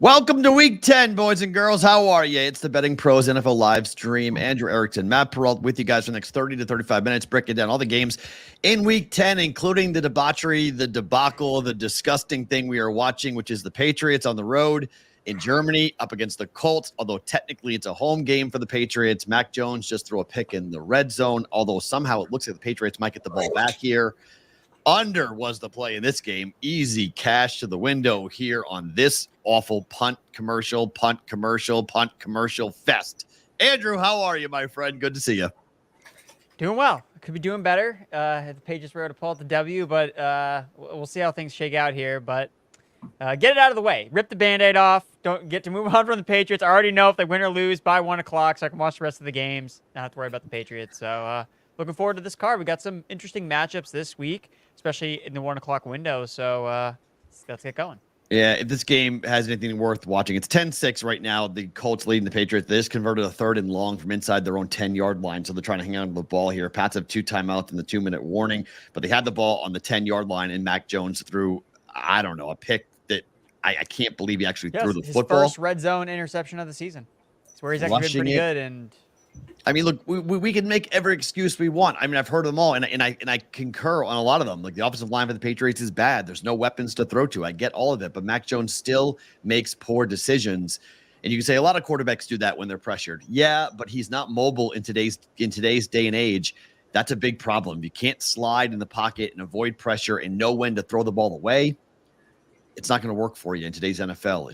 Welcome to Week 10, boys and girls. How are you? It's the BettingPros NFL live stream. Andrew Erickson, Matt Perrault with you guys for the next 30 to 35 minutes, breaking down all the games in Week 10, including the debauchery, the debacle, the disgusting thing we are watching, which is the Patriots on the road in Germany up against the Colts, although technically it's a home game for the Patriots. Mac Jones just threw a pick in the red zone, although somehow it looks like the Patriots might get the ball back here. Under was the play in this game. Easy cash to the window here on this awful punt commercial fest. Andrew, how are you, my friend? Good to see you. Doing well. Could be doing better. The Patriots were able to pull out the W, but we'll see how things shake out here. But get it out of the way. Rip the Band-Aid off. Don't get to move on from the Patriots. I already know if they win or lose by 1 o'clock, so I can watch the rest of the games. Not have to worry about the Patriots. So looking forward to this card. We got some interesting matchups this week, especially in the 1 o'clock window. So let's get going. Yeah, if this game has anything worth watching, it's 10-6 right now. The Colts leading the Patriots. They just converted a 3rd and long from inside their own 10-yard line, so they're trying to hang on to the ball here. Pats have 2 timeouts and the 2-minute warning, but they had the ball on the 10-yard line, and Mac Jones threw, I don't know, a pick that I can't believe he actually threw the football. His first red zone interception of the season. It's where he's actually been pretty good. And I mean, look, we can make every excuse we want. I mean, I've heard them all, and I concur on a lot of them. Like, the offensive line for the Patriots is bad. There's no weapons to throw to. I get all of it, but Mac Jones still makes poor decisions. And you can say a lot of quarterbacks do that when they're pressured. Yeah, but he's not mobile in today's day and age. That's a big problem. You can't slide in the pocket and avoid pressure and know when to throw the ball away. It's not going to work for you in today's NFL.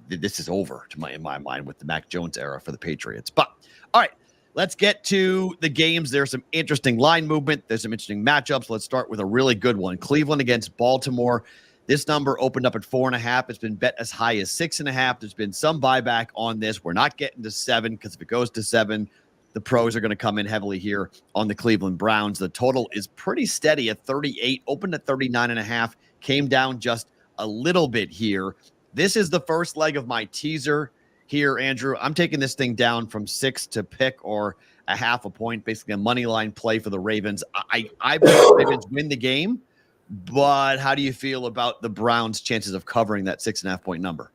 This is over in my mind with the Mac Jones era for the Patriots. But all right, let's get to the games. There's some interesting line movement. There's some interesting matchups. Let's start with a really good one. Cleveland against Baltimore. This number opened up at 4.5. It's been bet as high as 6.5. There's been some buyback on this. We're not getting to 7 because if it goes to 7, the pros are going to come in heavily here on the Cleveland Browns. The total is pretty steady at 38, opened at 39.5, came down just a little bit here. This is the first leg of my teaser here, Andrew. I'm taking this thing down from 6 to pick or a half a point, basically a money line play for the Ravens. I bet the Ravens win the game, but how do you feel about the Browns' chances of covering that 6.5 point number?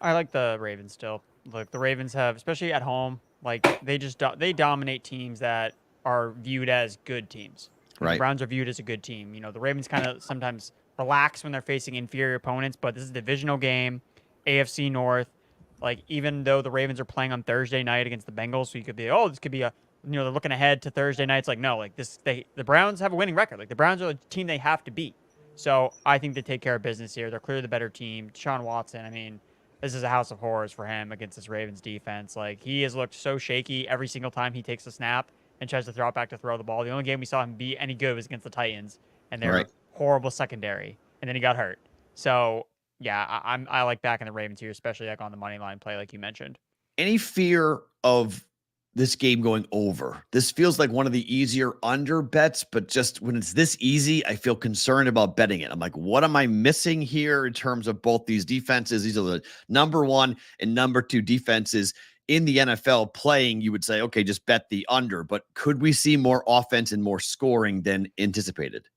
I like the Ravens still. Look, the Ravens have, especially at home, like they dominate teams that are viewed as good teams. Right. The Browns are viewed as a good team. You know, the Ravens kind of sometimes relax when they're facing inferior opponents, but this is a divisional game, AFC North. Like, even though the Ravens are playing on Thursday night against the Bengals, so you could be, this could be a, they're looking ahead to Thursday night. It's like, no, like the Browns have a winning record. Like, the Browns are the team they have to beat. So I think they take care of business here. They're clearly the better team. Deshaun Watson, I mean, this is a house of horrors for him against this Ravens defense. Like, he has looked so shaky every single time he takes a snap and tries to throw it back to throw the ball. The only game we saw him be any good was against the Titans, and they're horrible secondary. And then he got hurt. So, yeah, I like backing the Ravens here, especially like on the money line play, like you mentioned. Any fear of this game going over? This feels like one of the easier under bets, but just when it's this easy, I feel concerned about betting it. I'm like, what am I missing here in terms of both these defenses? These are the number 1 and number 2 defenses in the NFL playing. You would say, okay, just bet the under, but could we see more offense and more scoring than anticipated?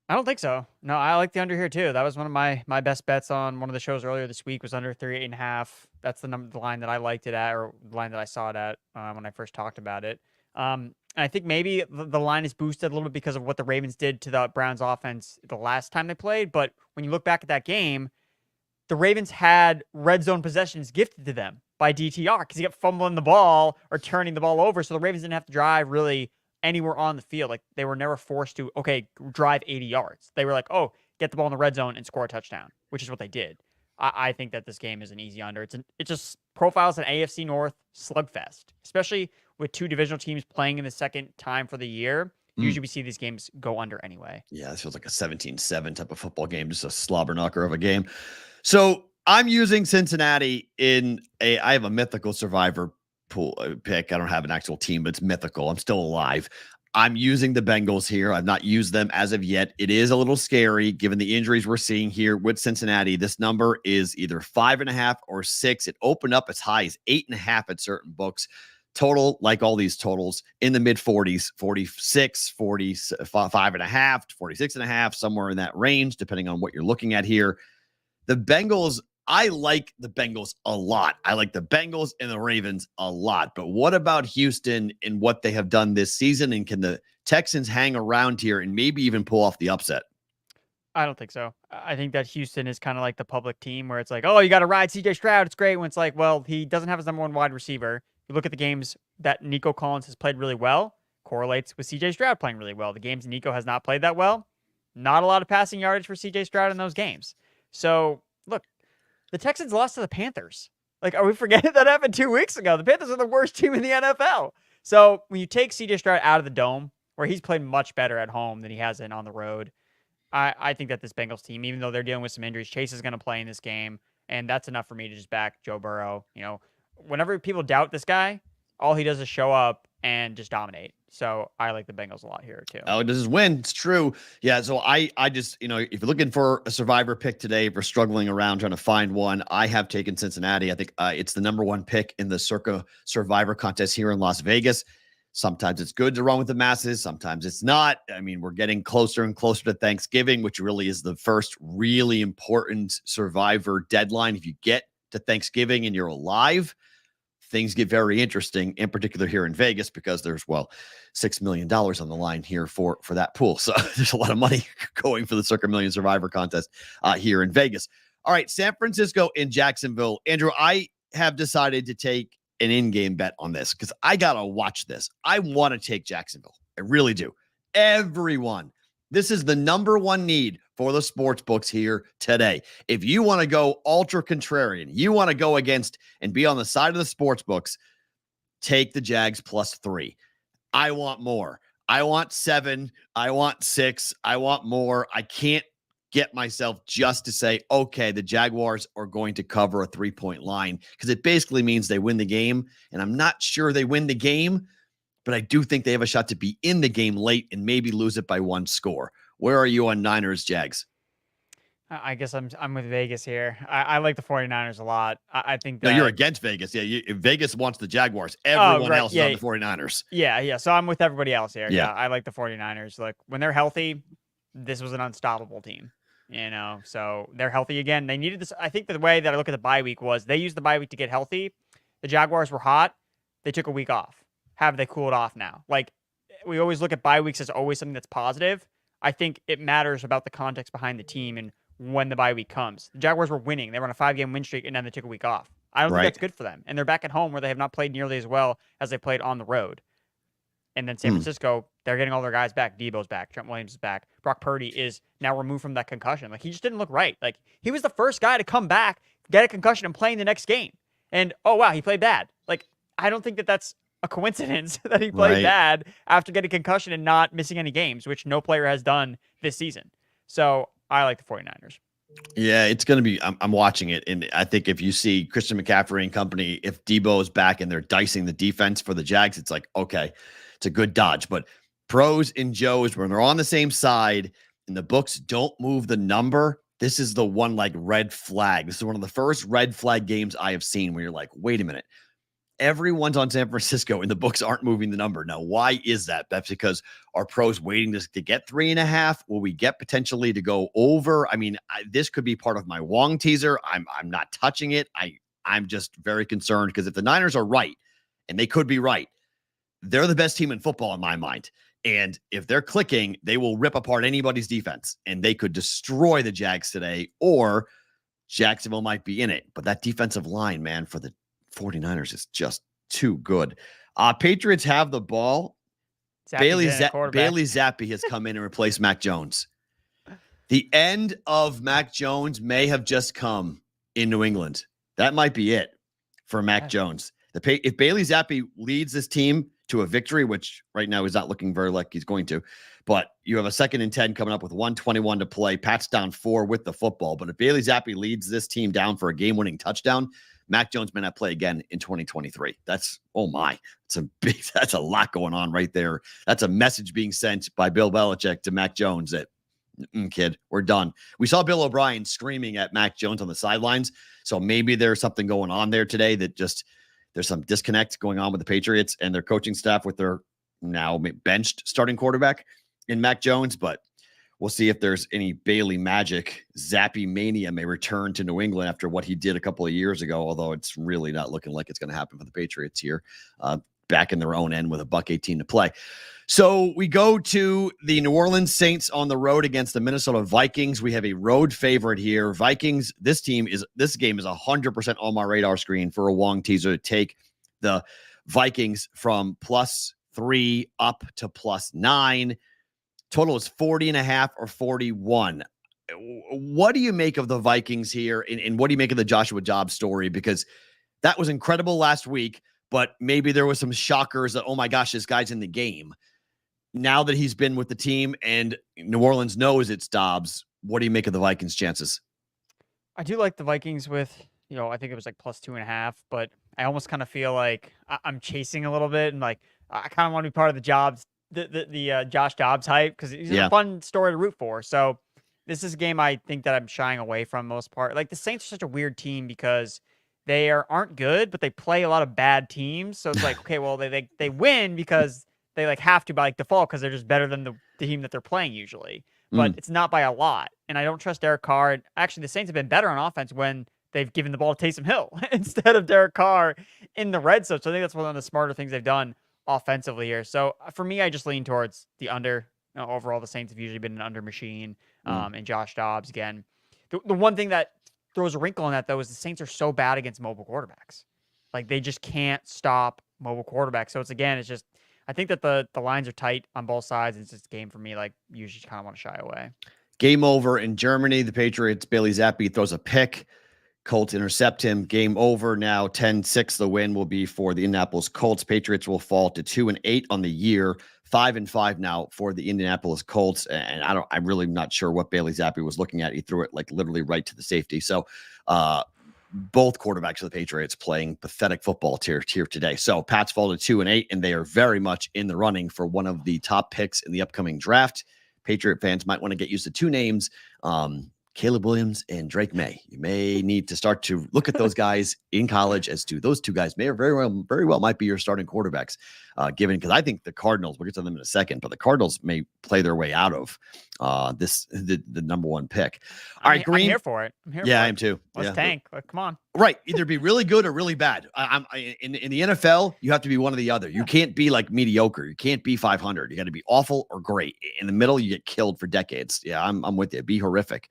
I don't think so. No, I like the under here too. That was one of my best bets on one of the shows earlier this week, was under 38.5. That's the line that I liked it at, or the line that I saw it at when I first talked about it. I think maybe the line is boosted a little bit because of what the Ravens did to the Browns offense the last time they played. But when you look back at that game, the Ravens had red zone possessions gifted to them by DTR because he kept fumbling the ball or turning the ball over. So the Ravens didn't have to drive really anywhere on the field. Like, they were never forced to, drive 80 yards. They were like, get the ball in the red zone and score a touchdown, which is what they did. I think that this game is an easy under. It just profiles an AFC North slugfest, especially with 2 divisional teams playing in the second time for the year. Usually we see these games go under anyway. Yeah, this feels like a 17-7 type of football game, just a slobber knocker of a game. So I'm using Cincinnati I have a mythical survivor pool pick. I don't have an actual team, but it's mythical. I'm still alive. I'm using the Bengals here. I've not used them as of yet. It is a little scary given the injuries we're seeing here with Cincinnati. This number is either 5.5 or 6. It opened up as high as 8.5 at certain books. Total, like all these totals, in the mid 40s, 46, 45.5, 46.5, somewhere in that range, depending on what you're looking at here. The Bengals I like the Bengals a lot. I like the Bengals and the Ravens a lot. But what about Houston and what they have done this season? And can the Texans hang around here and maybe even pull off the upset? I don't think so. I think that Houston is kind of like the public team where it's like, oh, you got to ride CJ Stroud. It's great. When it's like, well, he doesn't have his number one wide receiver. You look at the games that Nico Collins has played really well, correlates with CJ Stroud playing really well. The games Nico has not played that well, not a lot of passing yardage for CJ Stroud in those games. So, look, the Texans lost to the Panthers. Like, are we forgetting that happened 2 weeks ago? The Panthers are the worst team in the NFL. So, when you take CJ Stroud out of the dome, where he's played much better at home than he has been on the road, I think that this Bengals team, even though they're dealing with some injuries, Chase is going to play in this game, and that's enough for me to just back Joe Burrow. You know, whenever people doubt this guy, all he does is show up and just dominate. So I like the Bengals a lot here too. Oh, this is win. It's true. Yeah. So I just, if you're looking for a survivor pick today, if we're struggling around trying to find one, I have taken Cincinnati. I think it's the number one pick in the Circa Survivor contest here in Las Vegas. Sometimes it's good to run with the masses. Sometimes it's not. I mean, we're getting closer and closer to Thanksgiving, which really is the first really important survivor deadline. If you get to Thanksgiving and you're alive, things get very interesting, in particular here in Vegas, because there's, $6 million on the line here for that pool. So there's a lot of money going for the Circa Million Survivor contest here in Vegas. All right, San Francisco and Jacksonville. Andrew, I have decided to take an in-game bet on this because I got to watch this. I want to take Jacksonville. I really do. Everyone. This is the number one need for the sports books here today. If you want to go ultra contrarian, you want to go against and be on the side of the sports books, take the Jags +3. I want more. I want 7. I want 6. I want more. I can't get myself just to say, okay, the Jaguars are going to cover a 3-point line, because it basically means they win the game. And I'm not sure they win the game, but I do think they have a shot to be in the game late and maybe lose it by 1 score. Where are you on Niners, Jags? I guess I'm with Vegas here. I like the 49ers a lot. I think that... No, you're against Vegas. Yeah, Vegas wants the Jaguars. Everyone else is on the 49ers. Yeah. So I'm with everybody else here. Yeah, I like the 49ers. Like, when they're healthy, this was an unstoppable team. So they're healthy again. They needed this. I think the way that I look at the bye week was they used the bye week to get healthy. The Jaguars were hot. They took a week off. Have they cooled off now? Like, we always look at bye weeks as always something that's positive. I think it matters about the context behind the team and when the bye week comes. The Jaguars were winning. They were on a 5-game win streak, and then they took a week off. I don't think that's good for them. And they're back at home where they have not played nearly as well as they played on the road. And then San Francisco, they're getting all their guys back. Debo's back. Trent Williams is back. Brock Purdy is now removed from that concussion. Like, he just didn't look right. Like, he was the first guy to come back, get a concussion, and play in the next game. And, oh, wow, he played bad. Like, I don't think that that's a coincidence that he played bad after getting a concussion and not missing any games, which no player has done this season. So I like the 49ers. Yeah, it's going to be, I'm watching it. And I think if you see Christian McCaffrey and company, if Debo is back and they're dicing the defense for the Jags, it's like, okay, it's a good dodge. But pros and Joes, when they're on the same side and the books don't move the number, this is the one like red flag. This is one of the first red flag games I have seen where you're like, wait a minute. Everyone's on San Francisco and the books aren't moving the number. Now, why is that? That's because our pros waiting to get 3.5. Will we get potentially to go over? I mean, this could be part of my Wong teaser. I'm not touching it. I'm just very concerned because if the Niners are right, and they could be right, they're the best team in football in my mind. And if they're clicking, they will rip apart anybody's defense and they could destroy the Jags today, or Jacksonville might be in it. But that defensive line, man, for the 49ers is just too good. Patriots have the ball. Bailey Zappi has come in and replaced Mac Jones. The end of Mac Jones may have just come in New England. That might be it for Mac Jones. If Bailey Zappi leads this team to a victory, which right now he's not looking very like he's going to, but you have a 2nd and 10 coming up with 1:21 to play. Pat's down 4 with the football. But if Bailey Zappi leads this team down for a game-winning touchdown, Mac Jones may not play again in 2023. That's, oh my, that's a lot going on right there. That's a message being sent by Bill Belichick to Mac Jones that, kid, we're done. We saw Bill O'Brien screaming at Mac Jones on the sidelines. So maybe there's something going on there today that just, there's some disconnect going on with the Patriots and their coaching staff with their now benched starting quarterback in Mac Jones. But We'll see if there's any Bailey magic. Zappy mania may return to New England after what he did a couple of years ago, although it's really not looking like it's going to happen for the Patriots here. Back in their own end with $1.18 to play. So we go to the New Orleans Saints on the road against the Minnesota Vikings. We have a road favorite here. Vikings, this game is 100% on my radar screen for a Wong teaser to take the Vikings from +3 up to +9. Total is 40.5 or 41. What do you make of the Vikings here? And what do you make of the Joshua Dobbs story? Because that was incredible last week, but maybe there was some shockers that, oh my gosh, this guy's in the game. Now that he's been with the team and New Orleans knows it's Dobbs, what do you make of the Vikings' chances? I do like the Vikings with, I think it was like +2.5, but I almost kind of feel like I'm chasing a little bit, and like I kind of want to be part of the Josh Dobbs hype, because he's a fun story to root for. So this is a game I think that I'm shying away from most part. Like, the Saints are such a weird team because they aren't good, but they play a lot of bad teams. So it's like, okay, well, they win because they like have to by like default, because they're just better than the team that they're playing usually. But it's not by a lot. And I don't trust Derek Carr. And actually, the Saints have been better on offense when they've given the ball to Taysom Hill instead of Derek Carr in the red zone. So I think that's one of the smarter things they've done offensively here. So for me, I just lean towards the under. Overall, the Saints have usually been an under machine. And Josh Dobbs, again. The one thing that throws a wrinkle in that, though, is the Saints are so bad against mobile quarterbacks. Like, they just can't stop mobile quarterbacks. So it's just, I think that the lines are tight on both sides. It's just a game for me, like, usually kind of want to shy away. Game over in Germany. The Patriots, Bailey Zappi throws a pick. Colts intercept him. Game over now. 10-6. The win will be for the Indianapolis Colts. Patriots will fall to 2-8 on the year. 5-5 now for the Indianapolis Colts. And I'm really not sure what Bailey Zappi was looking at. He threw it like literally right to the safety. So both quarterbacks of the Patriots playing pathetic football here today. So Pats fall to 2-8, and they are very much in the running for one of the top picks in the upcoming draft. Patriot fans might want to get used to two names, Caleb Williams and Drake May. You may need to start to look at those guys in college as to those two guys may very well might be your starting quarterbacks, given, because I think the Cardinals, we'll get to them in a second, but the Cardinals may play their way out of the number one pick. All right, Green. I'm here for it. I am too. Let's tank. Like, come on. Right. Either be really good or really bad. In the NFL, you have to be one or the other. You can't be like mediocre. You can't be 500. You got to be awful or great. In the middle, you get killed for decades. Yeah, I'm with you. Be horrific.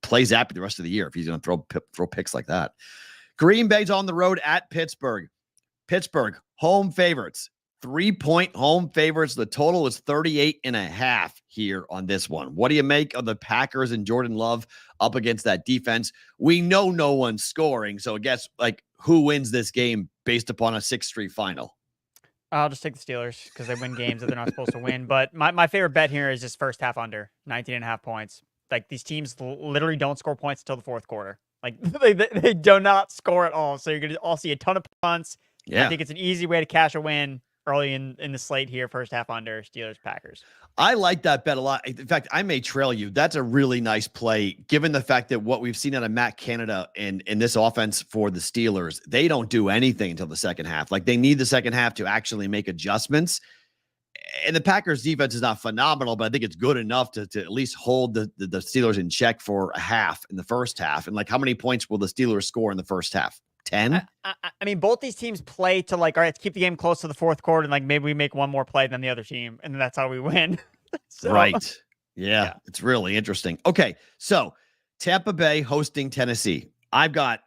Play Zappy the rest of the year if he's going to throw picks like that. Green Bay's on the road at Pittsburgh. Pittsburgh, home favorites. 3-point home favorites. The total is 38.5 here on this one. What do you make of the Packers and Jordan Love up against that defense? We know no one's scoring, so I guess, like, who wins this game based upon a 6-3 final? I'll just take the Steelers because they win games that they're not supposed to win. But my favorite bet here is just first half under 19.5 points. Like, these teams literally don't score points until the fourth quarter. Like, they do not score at all. So you're going to all see a ton of punts. Yeah. I think it's an easy way to cash a win early in the slate here, first half under Steelers Packers. I like that bet a lot. In fact, I may trail you. That's a really nice play, given the fact that what we've seen out of Matt Canada in this offense for the Steelers, they don't do anything until the second half. Like, they need the second half to actually make adjustments. And the Packers defense is not phenomenal, but I think it's good enough to at least hold the Steelers in check for a half in the first half. And, like, how many points will the Steelers score in the first half? 10? I mean, both these teams play to, like, all right, let's keep the game close to the fourth quarter, and, like, maybe we make one more play than the other team, and then that's how we win. So, right. Yeah, it's really interesting. Okay, so Tampa Bay hosting Tennessee. I've got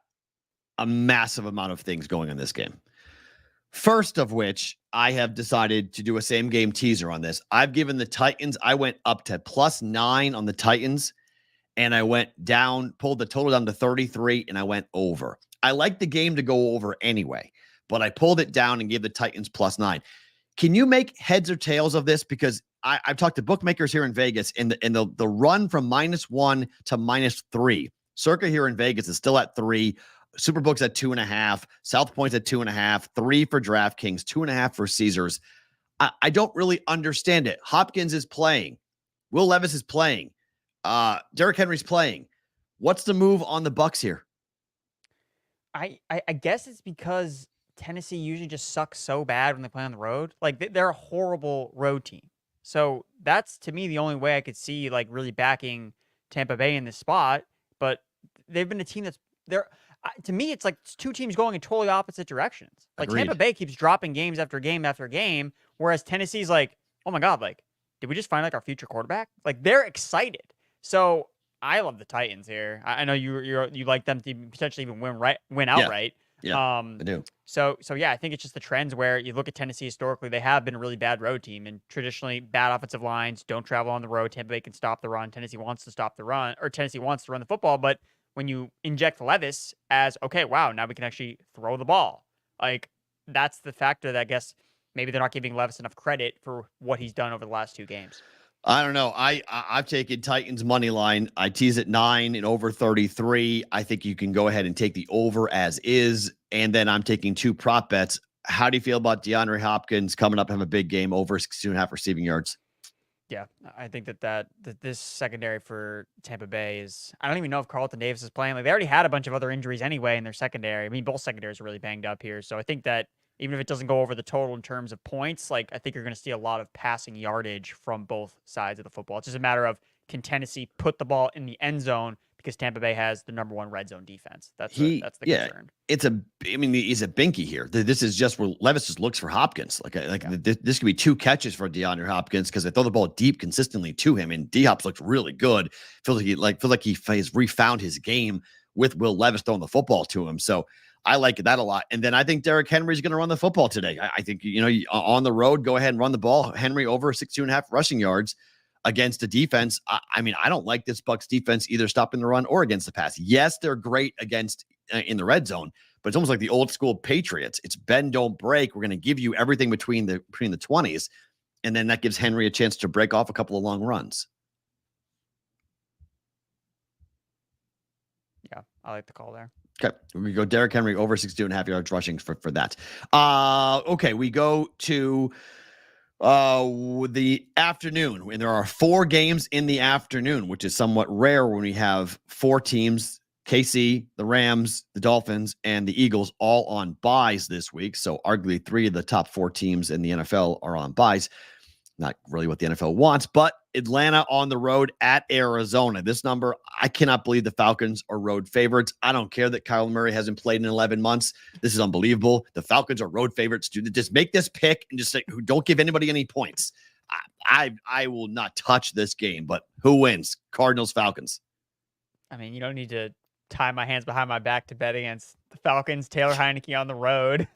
a massive amount of things going in this game. First of which, I have decided to do a same game teaser on this. I've given the Titans, I went up to +9 on the Titans, and I went down, pulled the total down to 33, and I went over. I like the game to go over anyway, but I pulled it down and gave the Titans +9. Can you make heads or tails of this? Because I've talked to bookmakers here in Vegas, and the run from -1 to -3, circa here in Vegas is still at 3. Superbook's at 2.5. South Point's at 2.5. 3 for DraftKings, 2.5 for Caesars. I don't really understand it. Hopkins is playing. Will Levis is playing. Derrick Henry's playing. What's the move on the Bucs here? I guess it's because Tennessee usually just sucks so bad when they play on the road. Like, they're a horrible road team. So that's, to me, the only way I could see like really backing Tampa Bay in this spot. But they've been a team that's there. To me, it's like it's two teams going in totally opposite directions. Like Tampa Agreed. Bay keeps dropping games after game after game, whereas Tennessee's like, oh my God, like, did we just find like our future quarterback? Like they're excited. So I love the Titans here. I know you like them to potentially even win outright. Yeah, I do. So yeah, I think it's just the trends where you look at Tennessee historically, they have been a really bad road team, and traditionally bad offensive lines don't travel on the road. Tampa Bay can stop the run. Tennessee wants to stop the run, or Tennessee wants to run the football. But when you inject Levis as, okay, wow, now we can actually throw the ball. Like that's the factor that I guess maybe they're not giving Levis enough credit for what he's done over the last 2 games. I don't know. I've taken Titans money line. I tease at 9 and over 33. I think you can go ahead and take the over as is. And then I'm taking 2 prop bets. How do you feel about DeAndre Hopkins coming up, have a big game, over 62.5 receiving yards? Yeah, I think that this secondary for Tampa Bay is, I don't even know if Carlton Davis is playing. Like they already had a bunch of other injuries anyway in their secondary. I mean, both secondaries are really banged up here. So I think that even if it doesn't go over the total in terms of points, like I think you're going to see a lot of passing yardage from both sides of the football. It's just a matter of, can Tennessee put the ball in the end zone, because Tampa Bay has the number 1 red zone defense. That's the concern. He's a binky here. This is just where Levis just looks for Hopkins. This could be 2 catches for DeAndre Hopkins because they throw the ball deep consistently to him, and D-Hop's looked really good. Feels like he has refound his game with Will Levis throwing the football to him. So I like that a lot. And then I think Derrick Henry's going to run the football today. I think, on the road, go ahead and run the ball. Henry over 62.5 rushing yards against the defense. I mean, I don't like this Bucs defense either stopping the run or against the pass. Yes, they're great against in the red zone, but it's almost like the old school Patriots. It's bend, don't break. We're going to give you everything between the 20s. And then that gives Henry a chance to break off a couple of long runs. Yeah, I like the call there. Okay, we go Derrick Henry over 62.5 yards rushing for that. Okay, we go to the afternoon, and there are 4 games in the afternoon, which is somewhat rare when we have 4 teams: KC, the Rams, the Dolphins, and the Eagles, all on buys this week. So arguably 3 of the top 4 teams in the NFL are on buys. Not really what the NFL wants, but Atlanta on the road at Arizona. This number, I cannot believe the Falcons are road favorites. I don't care that Kyler Murray hasn't played in 11 months. This is unbelievable. The Falcons are road favorites. Just make this pick and just say, don't give anybody any points. I will not touch this game, but who wins? Cardinals, Falcons. I mean, you don't need to tie my hands behind my back to bet against the Falcons. Taylor Heineke on the road.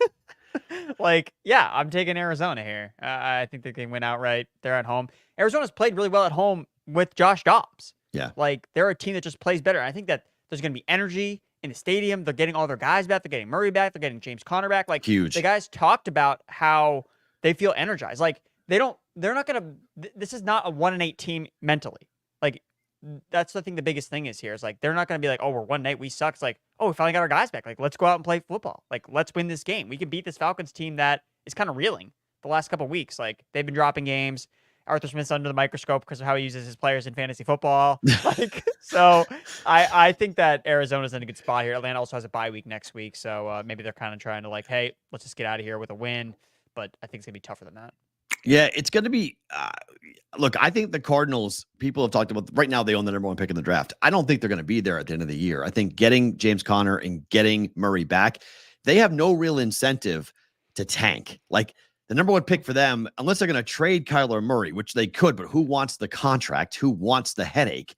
Yeah, I'm taking Arizona here. I think they can win outright. They're at home. Arizona's played really well at home with Josh Dobbs. Yeah. They're a team that just plays better. I think that there's going to be energy in the stadium. They're getting all their guys back. They're getting Murray back. They're getting James Conner back. Huge. The guys talked about how they feel energized. They're not going to, this is not a 1-8 team mentally. That's the thing. The biggest thing is here is they're not going to be like, oh, we're 1-8, we suck. It's like, oh, we finally got our guys back. Let's go out and play football. Let's win this game. We can beat this Falcons team that is kind of reeling the last couple of weeks. They've been dropping games. Arthur Smith's under the microscope because of how he uses his players in fantasy football. So I think that Arizona's in a good spot here. Atlanta also has a bye week next week. So maybe they're kind of trying to hey, let's just get out of here with a win. But I think it's going to be tougher than that. Yeah, it's going to be look, I think the Cardinals, people have talked about right now, they own the number 1 pick in the draft. I don't think they're going to be there at the end of the year. I think getting James Conner and getting Murray back, they have no real incentive to tank. The number 1 pick for them, unless they're going to trade Kyler Murray, which they could, but who wants the contract? Who wants the headache?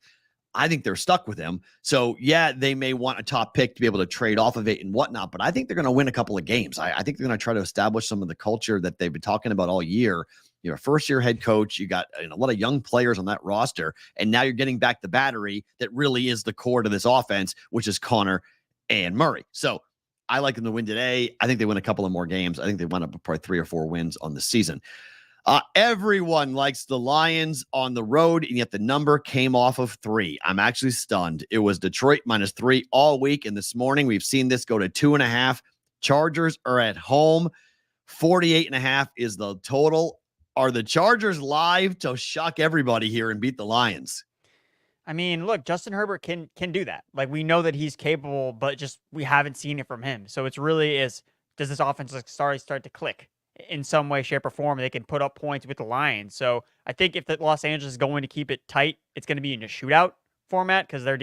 I think they're stuck with him. So, yeah, they may want a top pick to be able to trade off of it and whatnot, but I think they're going to win a couple of games. I think they're going to try to establish some of the culture that they've been talking about all year. You're a first-year head coach. You got a lot of young players on that roster, and now you're getting back the battery that really is the core to this offense, which is Connor and Murray. So I like them to win today. I think they win a couple of more games. I think they went up probably 3 or 4 wins on the season. Everyone likes the Lions on the road, and yet the number came off of 3. I'm actually stunned. It was Detroit -3 all week, and this morning we've seen this go to 2.5. Chargers are at home. 48.5 is the total. Are the Chargers live to shock everybody here and beat the Lions? I mean, look, Justin Herbert can do that. We know that he's capable, but just we haven't seen it from him. So it's really does this offense start to click? in some way, shape, or form. They can put up points with the Lions. So I think if the Los Angeles is going to keep it tight, it's going to be in a shootout format because their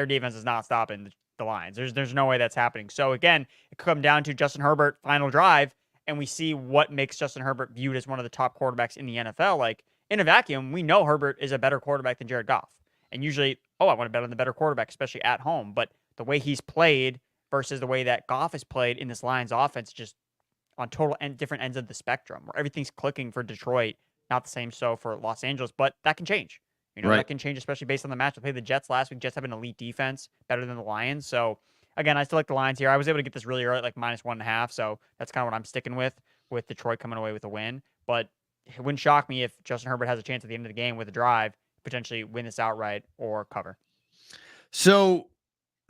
defense is not stopping the Lions. There's no way that's happening. So again, it could come down to Justin Herbert final drive, and we see what makes Justin Herbert viewed as one of the top quarterbacks in the NFL. Like in a vacuum, we know Herbert is a better quarterback than Jared Goff. And usually, I want to bet on the better quarterback, especially at home. But the way he's played versus the way that Goff has played in this Lions offense, just on total different ends of the spectrum, where everything's clicking for Detroit, not the same so for Los Angeles, but that can change. Right. That can change, especially based on the match. We played the Jets last week. Jets have an elite defense, better than the Lions. So again, I still like the Lions here. I was able to get this really early, like -1.5. So that's kind of what I'm sticking with Detroit coming away with a win. But it wouldn't shock me if Justin Herbert has a chance at the end of the game with a drive, potentially win this outright or cover. So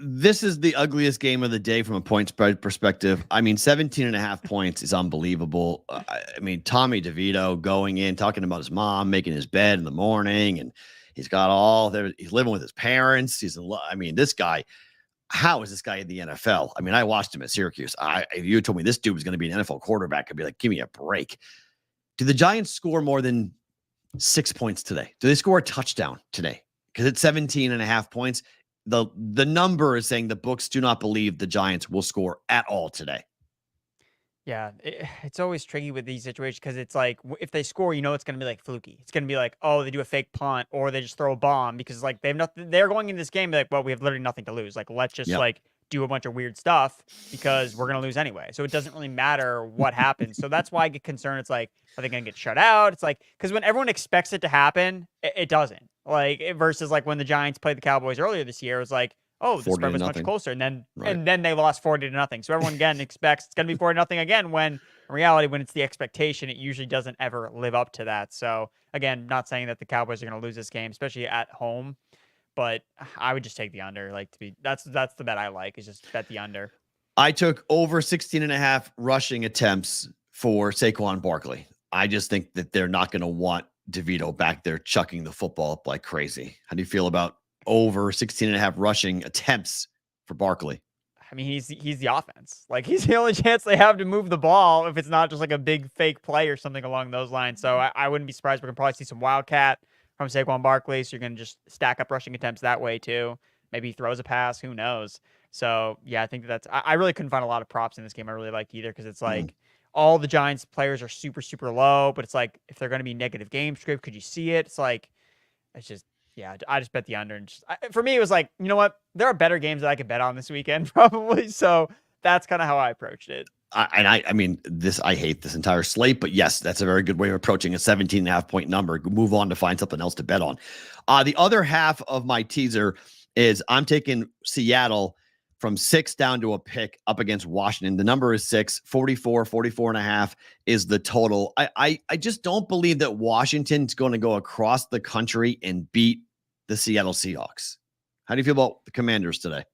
this is the ugliest game of the day from a point spread perspective. I mean, 17.5 points is unbelievable. I mean, Tommy DeVito going in, talking about his mom, making his bed in the morning, and he's got all there. He's living with his parents. I mean, this guy, how is this guy in the NFL? I mean, I watched him at Syracuse. If you told me this dude was going to be an NFL quarterback, I'd be like, give me a break. Do the Giants score more than 6 points today? Do they score a touchdown today? Because it's 17.5 points. The number is saying the books do not believe the Giants will score at all today. Yeah, it's always tricky with these situations because it's like if they score, it's going to be like fluky. It's going to be like, oh, they do a fake punt or they just throw a bomb because like they have nothing. They're going in this game like, well, we have literally nothing to lose. Like, let's just like do a bunch of weird stuff because we're going to lose anyway. So it doesn't really matter what happens. So that's why I get concerned. It's like, are they going to get shut out? It's like, because when everyone expects it to happen, it doesn't. Like versus like when the Giants played the Cowboys earlier this year, it was like, oh, the spread was much closer. And then they lost 40-0. So everyone again expects it's going to be 40-0 again, when in reality, when it's the expectation, it usually doesn't ever live up to that. So again, not saying that the Cowboys are going to lose this game, especially at home, but I would just take the under. That's the bet I like, is just bet the under. I took over 16.5 rushing attempts for Saquon Barkley. I just think that they're not going to want DeVito back there chucking the football up like crazy. How do you feel about over 16.5 rushing attempts for Barkley? I mean, he's the offense. Like, he's the only chance they have to move the ball if it's not just like a big fake play or something along those lines. So I wouldn't be surprised. We're going to probably see some wildcat from Saquon Barkley. So you're going to just stack up rushing attempts that way too. Maybe he throws a pass. Who knows? So yeah, I think that's, I really couldn't find a lot of props in this game I really liked either, because it's like all the Giants players are super, super low, but it's like, if they're going to be negative game script, could you see it? It's like, it's just, yeah, I just bet the under. And for me, it was like, you know what? There are better games that I could bet on this weekend, probably. So that's kind of how I approached it. I mean, I hate this entire slate, but yes, that's a very good way of approaching a 17.5 point number. Move on to find something else to bet on. The other half of my teaser is I'm taking Seattle from 6 down to a pick up against Washington. The number is 6, 44.5 is the total. I just don't believe that Washington's going to go across the country and beat the Seattle Seahawks. How do you feel about the Commanders today?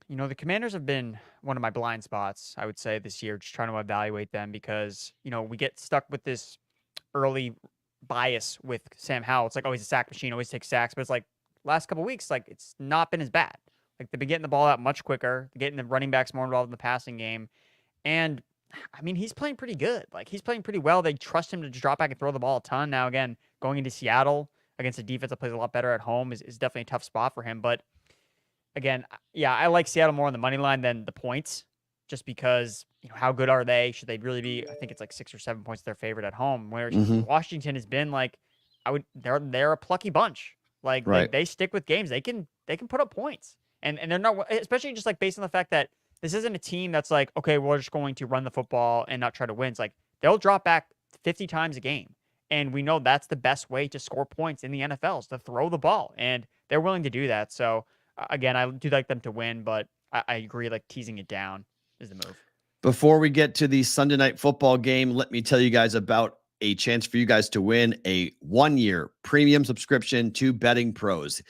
The Commanders have been one of my blind spots, I would say, this year, just trying to evaluate them because, we get stuck with this early bias with Sam Howell. It's like, oh, he's a sack machine, always takes sacks. But it's like last couple of weeks, like it's not been as bad. Like they've been getting the ball out much quicker, getting the running backs more involved in the passing game. And I mean, he's playing pretty good. Like he's playing pretty well. They trust him to just drop back and throw the ball a ton. Now, again, going into Seattle against a defense that plays a lot better at home is definitely a tough spot for him. But again, yeah, I like Seattle more on the money line than the points, just because, how good are they? Should they really be? I think it's like 6 or 7 points their favorite at home. Whereas Washington has been like, they're a plucky bunch. Like they stick with games. They can put up points. And they're not, especially just like based on the fact that this isn't a team that's like, okay, we're just going to run the football and not try to win. It's like they'll drop back 50 times a game. And we know that's the best way to score points in the NFL, is to throw the ball. And they're willing to do that. So again, I do like them to win, but I agree, like teasing it down is the move. Before we get to the Sunday night football game, let me tell you guys about a chance for you guys to win a 1-year premium subscription to BettingPros.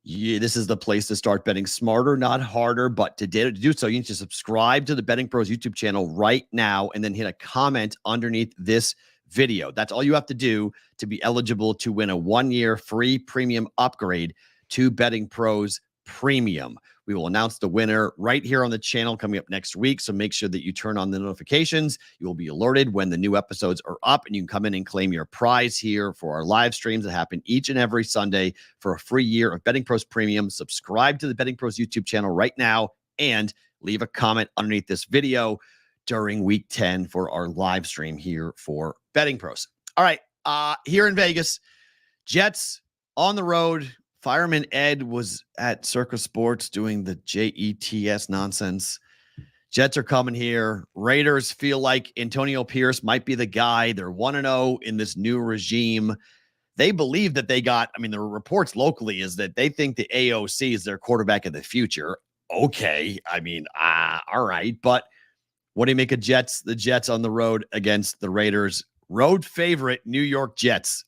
This is the place to start betting smarter, not harder. But to do so, you need to subscribe to the BettingPros YouTube channel right now and then hit a comment underneath this video. That's all you have to do to be eligible to win a 1-year free premium upgrade to BettingPros Premium. We will announce the winner right here on the channel coming up next week. So make sure that you turn on the notifications. You will be alerted when the new episodes are up, and you can come in and claim your prize here for our live streams that happen each and every Sunday for a free year of Betting Pros Premium. Subscribe to the Betting Pros YouTube channel right now and leave a comment underneath this video during week 10 for our live stream here for Betting Pros. All right. Here in Vegas, Jets on the road. Fireman Ed was at Circus Sports doing the JETS nonsense. Jets are coming here. Raiders feel like Antonio Pierce might be the guy. They're 1-0 in this new regime. They believe that they got, the reports locally is that they think the AOC is their quarterback of the future. Okay. All right. But what do you make of the Jets on the road against the Raiders? Road favorite, New York Jets.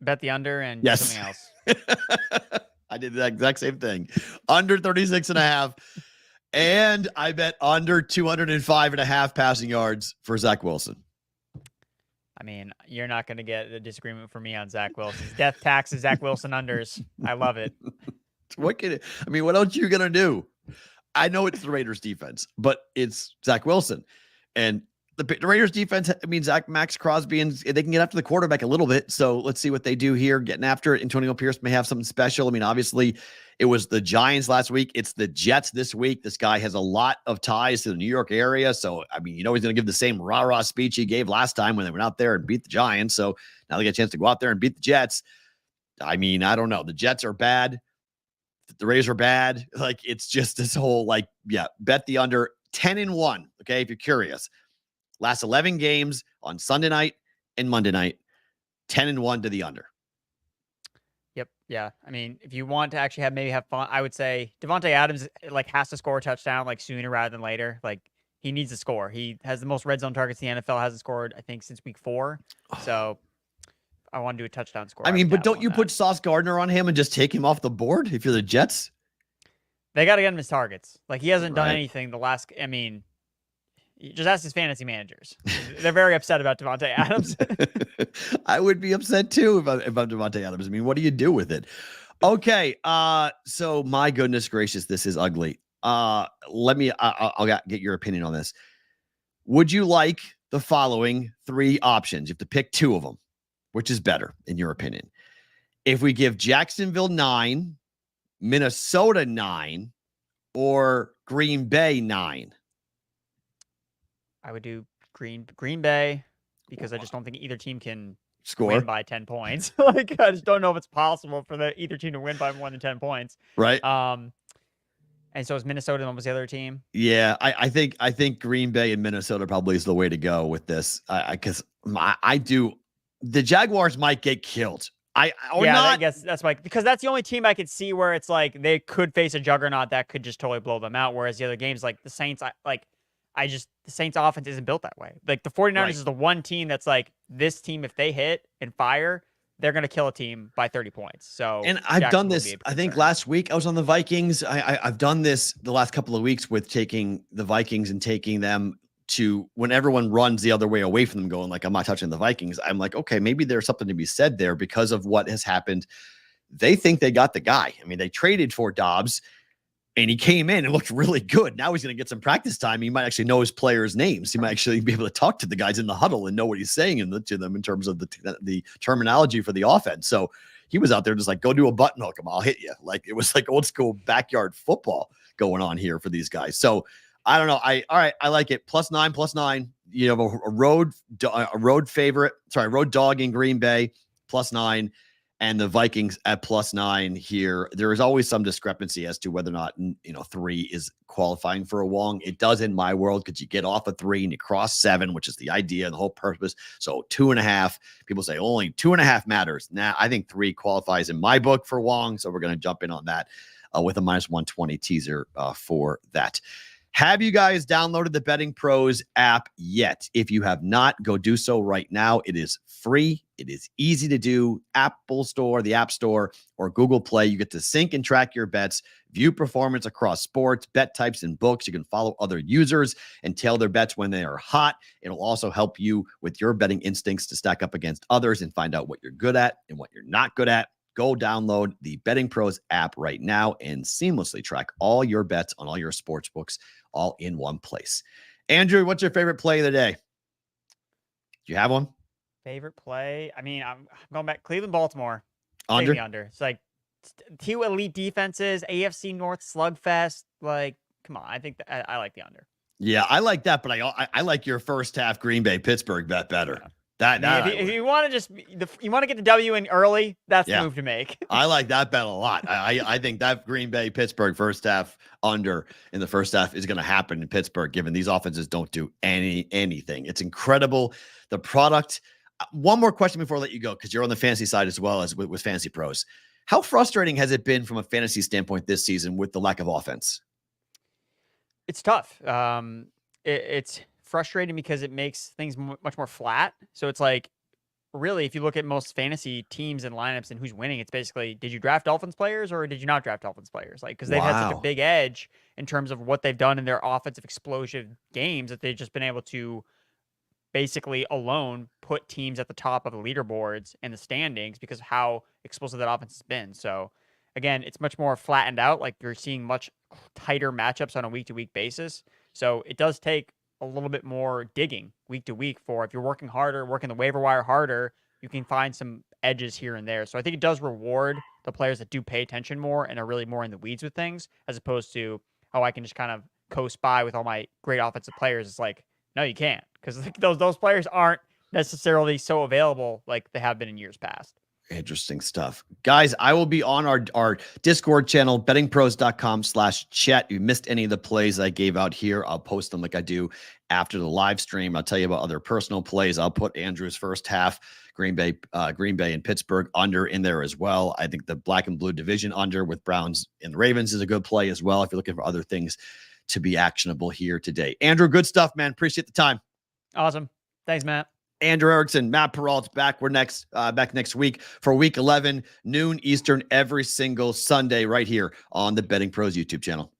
Bet the under and yes. Something else. I did the exact same thing. Under 36.5. And I bet under 205.5 passing yards for Zach Wilson. You're not going to get a disagreement from me on Zach Wilson's death taxes, Zach Wilson unders. I love it. What else are you going to do? I know it's the Raiders defense, but it's Zach Wilson. And the Raiders defense, Max Crosby, and they can get after the quarterback a little bit. So let's see what they do here, getting after it. Antonio Pierce may have something special. Obviously it was the Giants last week. It's the Jets this week. This guy has a lot of ties to the New York area. So, he's going to give the same rah-rah speech he gave last time when they went out there and beat the Giants. So now they get a chance to go out there and beat the Jets. I don't know. The Jets are bad. The Raiders are bad. It's just this whole, bet the under 10-1. Okay. If you're curious. Last 11 games on Sunday night and Monday night, 10-1 to the under. Yep. Yeah. If you want to actually have fun, I would say Devontae Adams has to score a touchdown sooner rather than later. He needs to score. He has the most red zone targets in the NFL. Hasn't scored, I think, since week 4. So I want to do a touchdown score. But don't you put Sauce Gardner on him and just take him off the board if you're the Jets? They got to get him his targets. He hasn't done anything the last. Just ask his fantasy managers. They're very upset about Devontae Adams. I would be upset too if I'm Devontae Adams. What do you do with it? Okay. So my goodness gracious, this is ugly. I'll get your opinion on this. Would you like the following 3 options? You have to pick 2 of them. Which is better in your opinion? If we give Jacksonville 9, Minnesota 9, or Green Bay 9? I would do Green Bay because I just don't think either team can score win by 10 points. I just don't know if it's possible for either team to win by more than 10 points. Right. And so is Minnesota and what was the other team? Yeah, I think Green Bay and Minnesota probably is the way to go with this. I do. The Jaguars might get killed. I guess that's because that's the only team I could see where it's they could face a juggernaut that could just totally blow them out. Whereas the other games, the Saints, the Saints offense isn't built that way. The 49ers is the one team that's this team, if they hit and fire, they're going to kill a team by 30 points. So, and I've done this, I think last week I was on the Vikings. I've done this the last couple of weeks with taking the Vikings and taking them to when everyone runs the other way away from them going I'm not touching the Vikings. I'm okay, maybe there's something to be said there because of what has happened. They think they got the guy. They traded for Dobbs and he came in and looked really good. Now he's going to get some practice time. He might actually know his players' names. He might actually be able to talk to the guys in the huddle and know what he's saying to them in terms of the terminology for the offense. So he was out there just go do a button hook him. I'll hit you. It was old school backyard football going on here for these guys. So I don't know. I like it. +9. You have a road favorite. Sorry, road dog in Green Bay +9. And the Vikings at +9 here. There is always some discrepancy as to whether or not 3 is qualifying for a Wong. It does in my world because you get off of 3 and you cross 7, which is the idea and the whole purpose. So 2.5. People say only 2.5 matters. I think 3 qualifies in my book for Wong. So we're going to jump in on that with a -120 teaser for that. Have you guys downloaded the Betting Pros app yet? If you have not, go do so right now. It is free. It is easy to do. Apple Store, the App Store, or Google Play. You get to sync and track your bets, view performance across sports, bet types, and books. You can follow other users and tail their bets when they are hot. It'll also help you with your betting instincts to stack up against others and find out what you're good at and what you're not good at. Go download the Betting Pros app right now and seamlessly track all your bets on all your sports books all in one place. Andrew, what's your favorite play of the day? Do you have one? Favorite play? I mean, I'm going back Cleveland, Baltimore. Under? Take me under. It's like two elite defenses, AFC North slugfest. Like, come on. I think I like the under. Yeah, I like that, but I like your first half Green Bay Pittsburgh bet better. Yeah. If you want to you want to get the W in early, that's the move to make. I like that bet a lot. I think that Green Bay Pittsburgh first half under in the first half is going to happen in Pittsburgh, given these offenses don't do anything. It's incredible. The product. One more question before I let you go, because you're on the fantasy side as well as with Fantasy Pros. How frustrating has it been from a fantasy standpoint this season with the lack of offense? It's tough. It's frustrating because it makes things much more flat. So it's like, really, if you look at most fantasy teams and lineups and who's winning, it's basically, did you draft Dolphins players or did you not draft Dolphins players? Like, because they've had such a big edge in terms of what they've done in their offensive explosion games that they've just been able to basically alone put teams at the top of the leaderboards and the standings because of how explosive that offense has been. So again, it's much more flattened out. Like, you're seeing much tighter matchups on a week-to-week basis. So it does take a little bit more digging week to week for, if you're working harder, working the waiver wire harder, you can find some edges here and there. So I think it does reward the players that do pay attention more and are really more in the weeds with things, as opposed to, oh, I can just kind of coast by with all my great offensive players. It's like, no, you can't, because those players aren't necessarily so available like they have been in years past. Interesting stuff. Guys, I will be on our Discord channel, bettingpros.com/chat. You missed any of the plays I gave out here, I'll post them like I do after the live stream. I'll tell you about other personal plays. I'll put Andrew's first half, Green Bay and Pittsburgh under in there as well. I think the black and blue division under with Browns and the Ravens is a good play as well if you're looking for other things to be actionable here today. Andrew, good stuff, man. Appreciate the time. Awesome. Thanks, Matt. Andrew Erickson, Matt Perrault back. We're back next week for week 11, noon Eastern, every single Sunday right here on the Betting Pros YouTube channel.